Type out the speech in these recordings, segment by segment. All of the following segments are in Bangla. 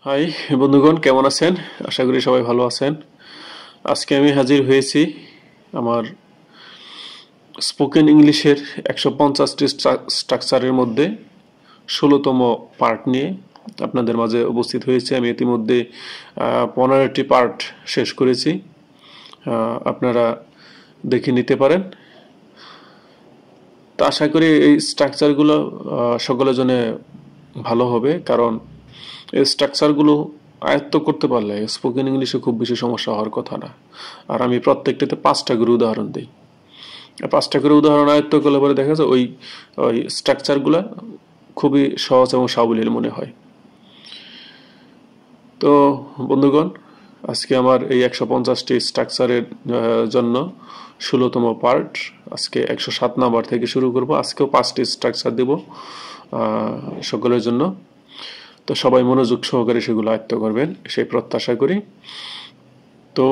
হাই বন্ধুগণ, কেমন আছেন? আশা করি সবাই ভালো আছেন। আজকে আমি হাজির হয়েছি আমার স্পোকেন ইংলিশের 150টি স্ট্রাকচারের মধ্যে 16তম পার্ট নিয়ে আপনাদের মাঝে উপস্থিত হয়েছে। আমি ইতিমধ্যে 15টি পার্ট শেষ করেছি, আপনারা দেখে নিতে পারেন। তা আশা করি এই স্ট্রাকচারগুলো সকলের জন্য ভালো হবে, কারণ এই স্ট্রাকচারগুলো আয়ত্ত করতে পারলে স্পোকেন ইংলিশে খুব বেশি সমস্যা হওয়ার কথা না। আর আমি প্রত্যেকটাতে 5টা করে উদাহরণ দিই। 5টা করে উদাহরণ আয়ত্ত করলে পরে দেখা যায় ওই ওই স্ট্রাকচারগুলো খুবই সহজ এবং সাবলীল মনে হয়। তো বন্ধুগণ, আজকে আমার এই 150টি স্ট্রাকচারের জন্য 16তম পার্ট। আজকে 107 নাম্বার থেকে শুরু করব। আজকেও 5টি স্ট্রাকচার দেব সকলের জন্য। তো সবাই মনোযোগ সহকারে সেগুলো আয়ত্ত করবেন সেই প্রত্যাশা করি। তো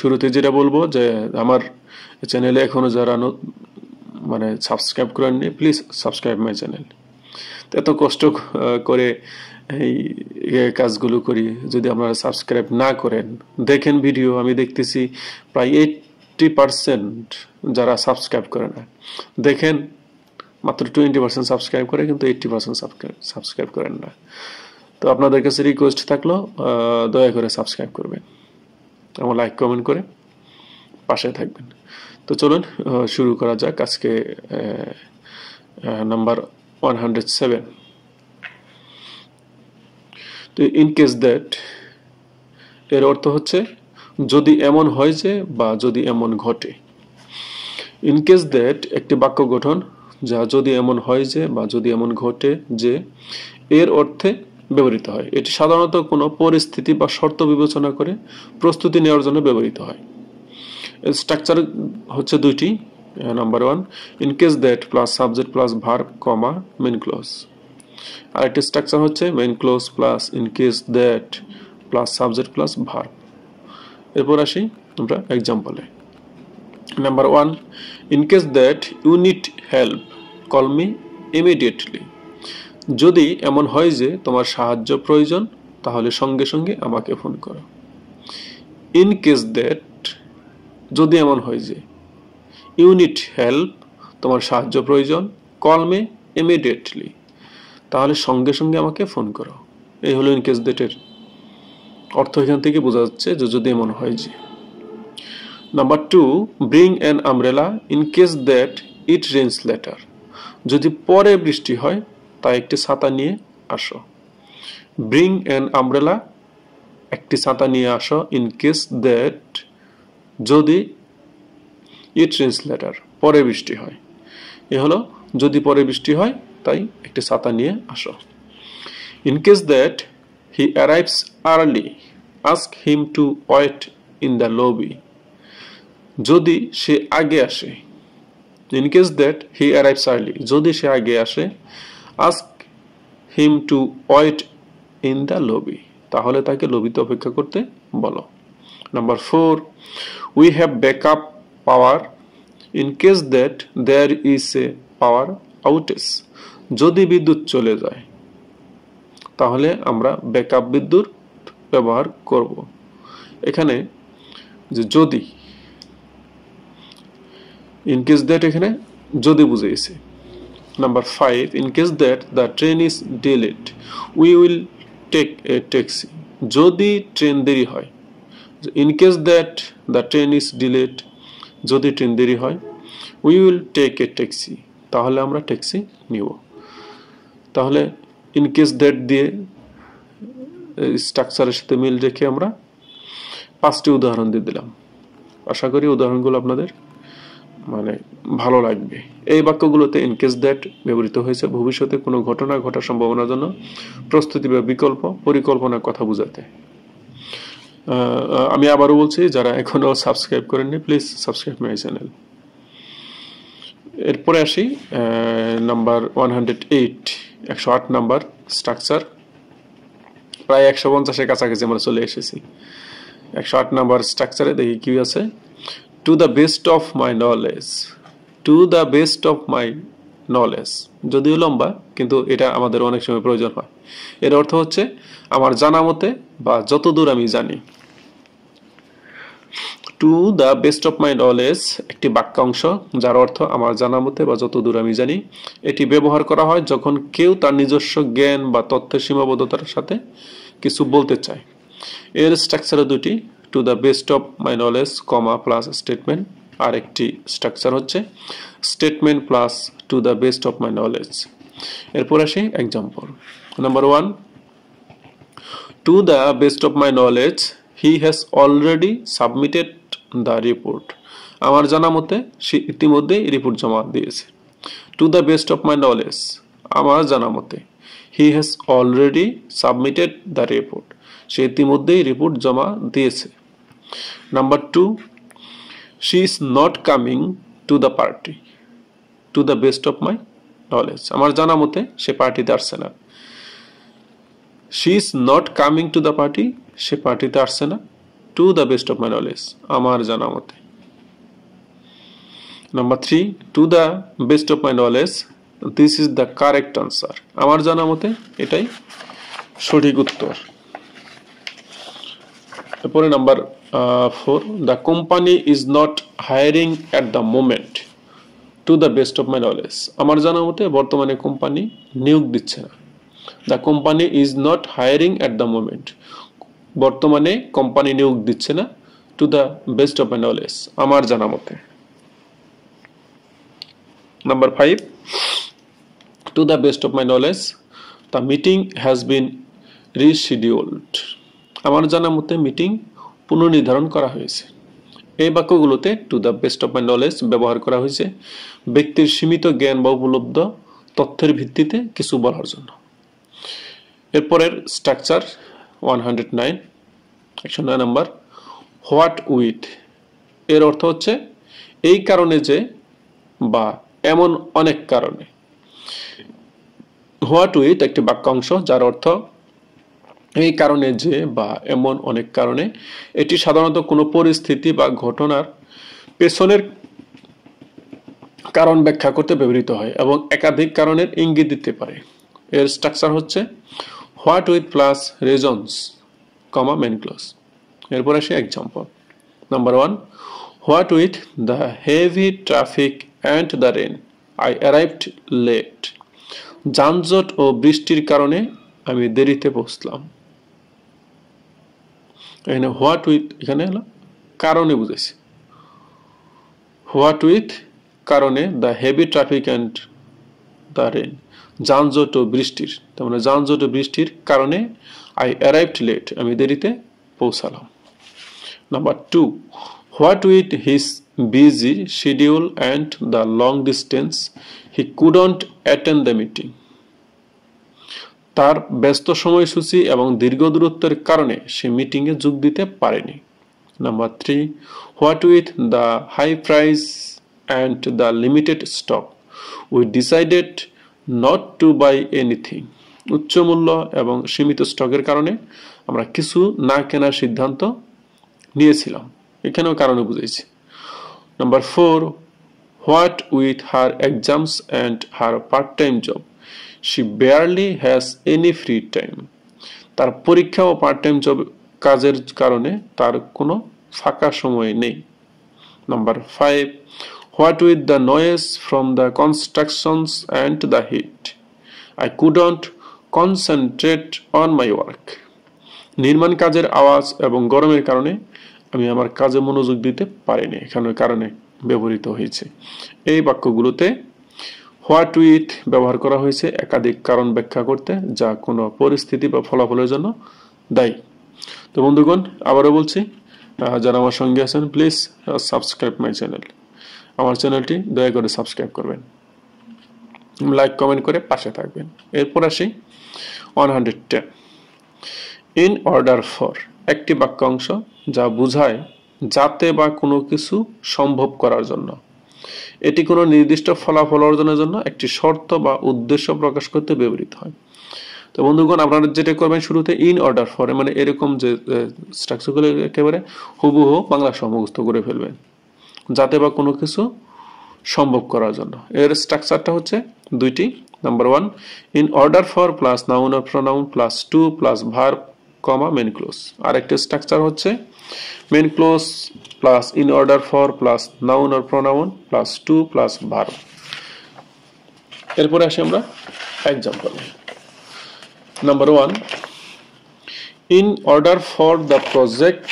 শুরুতে যেটা বলবো যে আমার চ্যানেলে এখনো যারা সাবস্ক্রাইব করেননি, প্লিজ সাবস্ক্রাইব মাই চ্যানেল। এত কষ্ট করে এই কাজগুলো করি, যদি আপনারা সাবস্ক্রাইব না করেন, দেখেন ভিডিও, আমি দেখতেছি প্রায় 80% যারা সাবস্ক্রাইব করে না। দেখেন মাত্র 20% সাবস্ক্রাইব করে, কিন্তু 80% সাবস্ক্রাইব করেন না। তো আপনাদের কাছে রিকোয়েস্ট থাকলো দয়া করে সাবস্ক্রাইব করবেন এবং লাইক কমেন্ট করে পাশে থাকবেন। তো চলুন শুরু করা যাক। আজকে নাম্বার 107। তো ইন কেস দ্যাট এর অর্থ হচ্ছে যদি এমন হয় যে, বা যদি এমন ঘটে। ইন কেস দ্যাট একটি বাক্য গঠন যা যদি এমন হয় যে বা যদি এমন ঘটে যে এর অর্থে ব্যবহৃত হয়। এটি সাধারণত কোনো পরিস্থিতি বা শর্ত বিবেচনা করে প্রস্তুতি নেওয়ার জন্য ব্যবহৃত হয়। স্ট্রাকচার হচ্ছে দুইটি। Number 1, in case that plus subject plus verb comma main clause. আরেকটি স্ট্রাকচার হচ্ছে main clause plus in case that plus subject plus verb. এরপর আসি আমরা এক্সাম্পলে। Number 1, in case that you need help call me immediately. যদি এমন হয় যে তোমার সাহায্য প্রয়োজন, তাহলে সঙ্গে সঙ্গে আমাকে ফোন করো। ইন কেস দ্যাট যদি এমন হয় যে, ইউ নিড হেল্প তোমার সাহায্য প্রয়োজন, কল মি ইমিডিয়েটলি তাহলে সঙ্গে সঙ্গে আমাকে ফোন করো। এই হলো ইন কেস দ্যাটের অর্থ। এখান থেকে বোঝা যাচ্ছে যে যদি এমন হয় যে। Number 2, bring an umbrella in case that it rains letter. যদি পরে বৃষ্টি হয় তাই একটি ছাতা নিয়ে আসো। ব্রিং অ্যান আমব্রেলা, একটি ছাতা নিয়ে আসো, ইন কেস দ্যাট যদি ইট রেইনস লেটার পরে বৃষ্টি হয়। এ হলো যদি পরে বৃষ্টি হয় তাই একটি ছাতা নিয়ে আসো। In case that he arrives early ask him to wait in the lobby. যদি সে আগে আসে, in case that he arrives early, যদি সে আগে আসে, ask him to wait in the lobby তাহলে তাকে লবিতে অপেক্ষা করতে বলো। Number 4, we have backup power in case that there is a power outage. যদি বিদ্যুৎ চলে যায় তাহলে আমরা ব্যাকআপ বিদ্যুৎ ব্যবহার করব। এখানে যে যদি, ইন কেস দ্যাট এখানে যদি বুঝিয়েছে। Number 5, in case that the train is delayed we will take a taxi. যদি ট্রেন দেরি হয়, in case that the train is delayed, যদি ট্রেন দেরি হয়, we will take a taxi তাহলে আমরা ট্যাক্সি নিব। তাহলে ইন কেস দ্যাট দিয়ে স্ট্রাকচারের সাথে মিল রেখে আমরা 5টি উদাহরণ দিয়ে দিলাম। আশা করি উদাহরণগুলো আপনাদের ভালো লাগবে। এই বাক্যগুলোতে ইন কেস দ্যাট ব্যবহৃত হয়েছে ভবিষ্যতে কোনো ঘটনা ঘটার সম্ভাবনার জন্য প্রস্তুতি বা বিকল্প পরিকল্পনার কথা বোঝাতে। আমি আবারও বলছি, যারা এখনো সাবস্ক্রাইব করেননি, প্লিজ সাবস্ক্রাইব মাই চ্যানেল। এরপরে আসি নাম্বার 108, 108 নাম্বার স্ট্রাকচার। প্রায় 150-এর কাছাকাছি আমরা চলে এসেছি। 108 নাম্বার স্ট্রাকচারে দেখি কি আছে। Two the best of my knowledge, two the best of my knowledge, যদিও লম্বা কিন্তু এটা আমাদের অনেক সময় প্রয়োজন হয়। এর অর্থ হচ্ছে আমার জানা মতে বা যতদূর আমি জানি। Two the best of my knowledge একটি বাক্যাংশ যার অর্থ আমার জানা মতে বা যতদূর আমি জানি। এটি ব্যবহার করা হয় যখন কেউ তার নিজস্ব জ্ঞান বা তথ্যের সীমাবদ্ধতার সাথে কিছু বলতে চায়। এর স্ট্রাকচার দুটি, to the best of my knowledge comma plus statement, আর একটি স্ট্রাকচার হচ্ছে statement plus to the best of my knowledge. এরপর আসি example. Number 1, to the best of my knowledge he has already submitted the report. আমার জানা মতে সে ইতিমধ্যেই রিপোর্ট জমা দিয়েছে। To the best of my knowledge আমার জানা মতে he has already submitted the report, সে ইতিমধ্যেই রিপোর্ট জমা দিয়েছে। Number 2, she is not coming to the party. To the best of my knowledge আমার জানা মতে সে পার্টিতে আসছে না। She is not coming to the party, সে পার্টিতে আসছে না। To the best of my knowledge আমার জানা মতে। Number 3, to the best of my knowledge this is the correct answer. আমার জানা মতে এটাই সঠিক উত্তর। এরপরে number 4, the company is not hiring at the moment. To the best of my knowledge আমার জানা মতে বর্তমানে কোম্পানি নিয়োগ দিচ্ছে না। The company is not hiring at the moment, বর্তমানে কোম্পানি নিয়োগ দিচ্ছে না। To the best of my knowledge আমার জানা মতে। Number 5, to the best of my knowledge the meeting has been rescheduled. আমার জানা মতে মিটিং পুনর্নির্ধারণ করা হয়েছে। এই বাক্যগুলোতে to the best of my knowledge ব্যবহার করা হয়েছে ব্যক্তির সীমিত জ্ঞান বা উপলব্ধ তথ্যের ভিত্তিতে কিছু বলার জন্য। এরপরের স্ট্রাকচার 109, 109 নাম্বার, হোয়াট উইথ এর অর্থ হচ্ছে এই কারণে যে বা এমন অনেক কারণে। হোয়াট উইথ একটি বাক্যাংশ যার অর্থ এই কারণে যে বা এমন অনেক কারণে। এটি সাধারণত কোনো পরিস্থিতি বা ঘটনার পেছনের কারণ ব্যাখ্যা করতে ব্যবহৃত হয় এবং একাধিক কারণের ইঙ্গিত দিতে পারে। এর স্ট্রাকচার হচ্ছে what with plus reasons comma main clause. এরপর আসে example. Number 1, what with the heavy traffic and the rain I arrived late. যানজট ও বৃষ্টির কারণে আমি দেরিতে পৌঁছলাম। এখানে হোয়াট উইথ এখানে হলো কারণে বুঝেছি। হোয়াট উইথ কারণে the heavy traffic and the rain যানজট ও বৃষ্টির, তার মানে যানজট ও বৃষ্টির কারণে আই অ্যারাইভড লেট আমি দেরিতে পৌঁছালাম। Number 2, what with his busy schedule and the long distance he couldn't attend the meeting. তার ব্যস্ত সময়সূচি এবং দীর্ঘ দূরত্বের কারণে সে মিটিংয়ে যোগ দিতে পারেনি। Number 3, what with the high price and the limited stock we decided not to buy anything. উচ্চ মূল্য এবং সীমিত স্টকের কারণে আমরা কিছু না কেনার সিদ্ধান্ত নিয়েছিলাম। এখানেও কারণে বুঝেছি। Number 4, what with her exams and her part time job she barely has any free time। তার পরীক্ষা ও পার্ট টাইম জব কাজের কারণে তার কোনো ফাঁকা সময় নেই। Number 5, what with the noise from the constructions and the heat I couldn't concentrate on my work. নির্মাণ কাজের আওয়াজ এবং গরমের কারণে আমি আমার কাজে মনোযোগ দিতে পারিনি। এখানে কারণে ব্যবহৃত হয়েছে। এই বাক্যগুলোতে হোয়াট উইথ ব্যবহার করা হয়েছে একাধিক কারণ ব্যাখ্যা করতে যা কোনো পরিস্থিতি বা ফলাফলের জন্য দায়ী। তো বন্ধুগণ, আবারও বলছি, যারা আমার সঙ্গে আছেন প্লিজ সাবস্ক্রাইব মাই চ্যানেল। আমার চ্যানেলটি দয়া করে সাবস্ক্রাইব করবেন, লাইক কমেন্ট করে পাশে থাকবেন। এরপর আসি 110, ইন অর্ডার ফর একটি বাক্যাংশ যা বোঝায় যাতে বা কোনো কিছু সম্ভব করার জন্য। এটি কোনো নির্দিষ্ট ফলাফল অর্জনের জন্য একটি শর্ত বা উদ্দেশ্য প্রকাশ করতে ব্যবহৃত হয়। তো বন্ধুগণ, আপনারা যেটা করবেন শুরুতে ইন অর্ডার ফর মানে এরকম যে স্ট্রাকচারগুলো একেবারে হুবহু বাংলা মুখস্থ করে ফেলবেন, যাতে বা কোনো কিছু সম্ভব করার জন্য। এর স্ট্রাকচারটা হচ্ছে দুইটি। Number 1, in order for plus noun or pronoun plus to plus verb, comma main clause. আরেকটা স্ট্রাকচার হচ্ছে main clause plus in order for plus noun or pronoun plus to plus verb. এরপরে আসি আমরা example. Number 1, in order for the project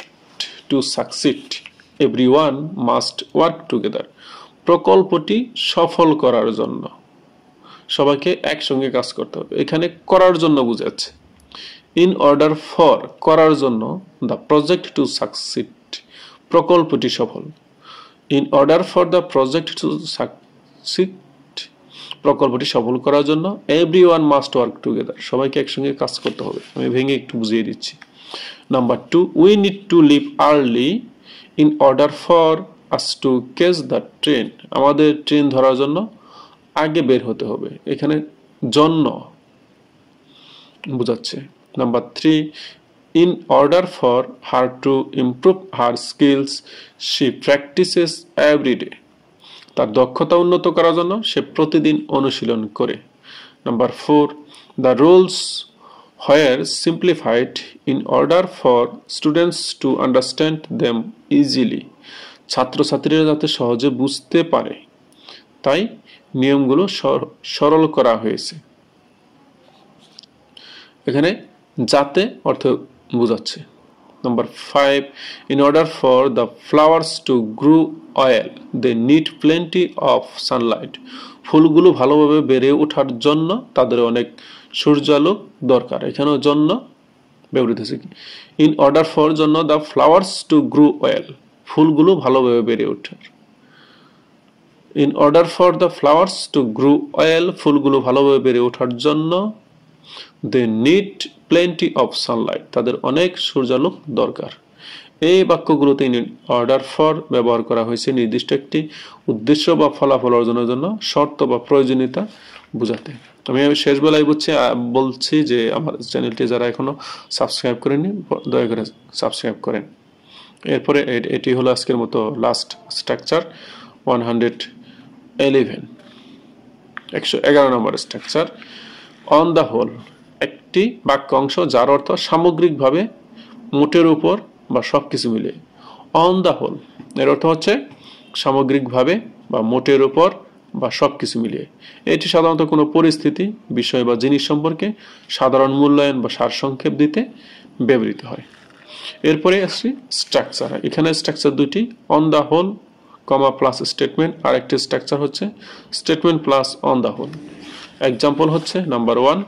to succeed, everyone must work together. প্রকল্পটি সফল করার জন্য সবাইকে একসঙ্গে কাজ করতে হবে। এখানে করার জন্য বোঝাচ্ছে। ইন অর্ডার ফর করার জন্য, দ্য প্রজেক্ট টু সাকসিড প্রকল্পটি সফল। In order for the project to succeed প্রকল্পটি সফল করার জন্য এভরিওয়ান মাস্ট ওয়ার্ক টুগেদার সবাইকে একসঙ্গে কাজ করতে হবে। আমি ভেঙে একটু বুঝিয়ে দিচ্ছি। Number 2, we need to leave early in order for us to catch the train আমাদের ট্রেন ধরার জন্য আগে বের হতে হবে। এখানে জন্য বোঝাচ্ছে। Number 3, in order for her to improve her skills she practises everyday তার দক্ষতা উন্নত করার জন্য সে প্রতিদিন অনুশীলন করে। Number 4, the rules where simplified in order for students to understand them easily ছাত্রছাত্রীরা যাতে সহজে বুঝতে পারে তাই নিয়মগুলো সরল করা হয়েছে। এখানে যাতে অর্থ বোঝাচ্ছে। Number 5, in order for the flowers to grow well, they need plenty of sunlight. ফুলগুলো ভালোভাবে বেড়ে ওঠার জন্য তাদের অনেক সূর্যালোক দরকার। এখানেও জন্য ব্যবহৃত হয়েছে। In order for জন্য the flowers to grow well, ফুলগুলো ভালোভাবে বেড়ে ওঠার। In order for the flowers to grow well, ফুলগুলো ভালোভাবে বেড়ে ওঠার জন্য they need plenty of sunlight, তাদের অনেক সূর্যালোক দরকার। এই বাক্যগুলোতে ইন অর্ডার ফর ব্যবহার করা হয়েছে নির্দিষ্ট একটি উদ্দেশ্য বা ফলাফল অর্জনের জন্য শর্ত বা প্রয়োজনীয়তা বোঝাতে। আমি শেষ বেলায় বলছি যে আমার চ্যানেলটি যারা এখনো সাবস্ক্রাইব করেননি দয়া করে সাবস্ক্রাইব করেন। এরপরে এটি হলো আজকের মতো লাস্ট স্ট্রাকচার 111 নম্বর স্ট্রাকচার। অন দ্য হোল একটি বাক্য অংশ যার অর্থ সামগ্রিকভাবে, মোটের উপর বা সবকিছু মিলিয়ে। অন দ্য হোল এর অর্থ হচ্ছে সামগ্রিকভাবে বা মোটের উপর বা সবকিছু মিলিয়ে। এটি সাধারণত কোনো পরিস্থিতি, বিষয় বা জিনিস সম্পর্কে সাধারণ মূল্যায়ন বা সারসংক্ষেপ দিতে ব্যবহৃত হয়। এরপরে আসছি স্ট্রাকচার। এখানে স্ট্রাকচার দুটি, on the whole comma plus statement, আর একটি স্ট্রাকচার হচ্ছে statement plus on the whole. Example হচ্ছে number 1,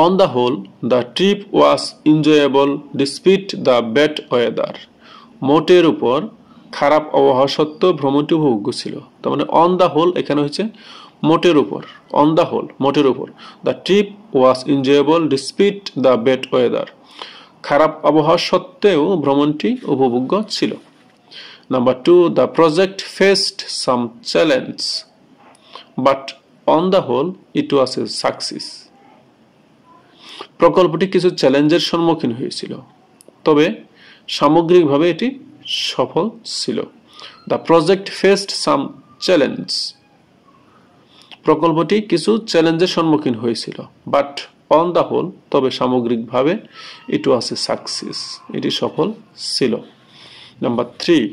on the whole the trip was enjoyable despite the bad weather. মোটের উপর খারাপ আবহাওয়া সত্ত্বেও ভ্রমণটি উপভোগ্য ছিল। তার মানে অন দ্য হোল এখানে হচ্ছে মোটের উপর। অন দ্য হোল মোটের উপর, the trip was enjoyable despite the bad weather খারাপ আবহাওয়া সত্ত্বেও ভ্রমণটি উপভোগ্য ছিল। Number 2, the project faced some challenge but on the whole it was a success. প্রকল্পটি কিছু চ্যালেঞ্জের সম্মুখীন হয়েছিল তবে সামগ্রিকভাবে এটি সফল ছিল। The project faced some challenge, প্রকল্পটি কিছু চ্যালেঞ্জের সম্মুখীন হয়েছিল, বাট অন দ্য হোল তবে সামগ্রিকভাবে ইট ওয়াজ এ সাকসেস, এটি সফল ছিল। Number 3,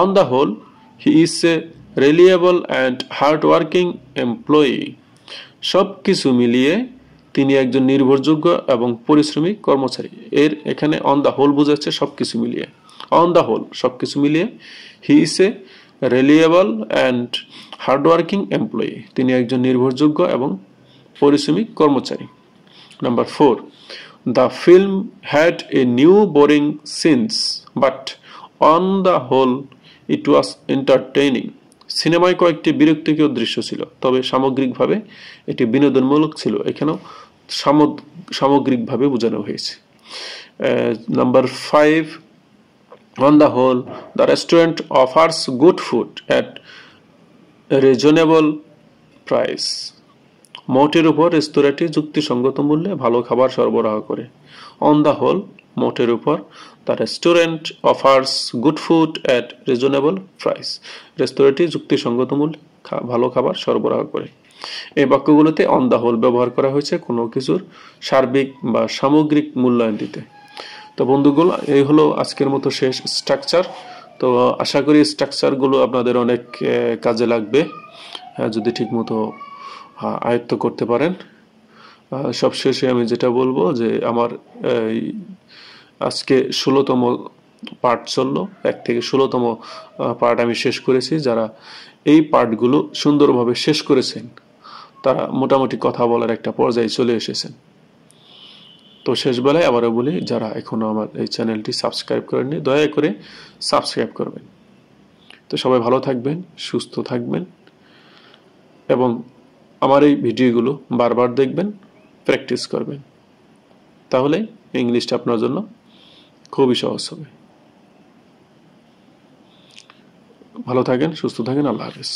on the whole he is a reliable and hard working employee. সব কিছু মিলিয়ে তিনি একজন নির্ভরযোগ্য এবং পরিশ্রমী কর্মচারী। এখানে অন দ্য হোল বোঝাচ্ছে সবকিছু মিলিয়ে। অন দ্য হোল সবকিছু মিলিয়ে, he is a reliable and hardworking employee, তিনি একজন নির্ভরযোগ্য এবং পরিশ্রমী কর্মচারী। Number 4, the film had a new boring scenes but on the whole it was entertaining. সিনেমায় কয়েকটি বিরক্তিকর দৃশ্য ছিল তবে সামগ্রিকভাবে এটি বিনোদনমূলক ছিল। এখানেও সামগ্রিকভাবে বোঝানো হয়েছে। Number 5, on the whole the restaurant offers good food at reasonable price. মোটের উপর রেস্তোরাঁটি যুক্তিসঙ্গত মূল্যে ভালো খাবার সরবরাহ করে। অন দ্য হোল মোটের উপর the restaurant offers good food at reasonable price, রেস্তোরাঁটি যুক্তিসঙ্গত মূল্যে ভালো খাবার সরবরাহ করে। এই বাক্যগুলোতে অন দ্য হোল ব্যবহার করা হয়েছে কোনো কিছুর সার্বিক বা সামগ্রিক মূল্যায়ন দিতে। তো বন্ধুগুলো, এই হলো আজকের মতো শেষ স্ট্রাকচার। তো আশা করি স্ট্রাকচারগুলো আপনাদের অনেক কাজে লাগবে যদি ঠিকমতো আয়ত্ত করতে পারেন। সবশেষে আমি যেটা বলবো যে আমার আজকে 16তম পার্ট চললো, 1 থেকে 16তম পার্ট আমি শেষ করেছি। যারা এই পার্টগুলো সুন্দরভাবে শেষ করেছেন তারা মোটামুটি কথা বলার একটা পর্যায়ে চলে এসেছেন। তো শেষ বেলায় আবারও বলি, যারা এখনো আমার এই চ্যানেলটি সাবস্ক্রাইব করেননি দয়া করে সাবস্ক্রাইব করবেন। তো সবাই ভালো থাকবেন, সুস্থ থাকবেন এবং আমার এই ভিডিওগুলো বারবার দেখবেন, প্র্যাকটিস করবেন, তাহলে ইংলিশটা আপনার জন্য খুবই সহজ হবে। ভালো থাকেন, সুস্থ থাকেন, আল্লাহ হাফেজ।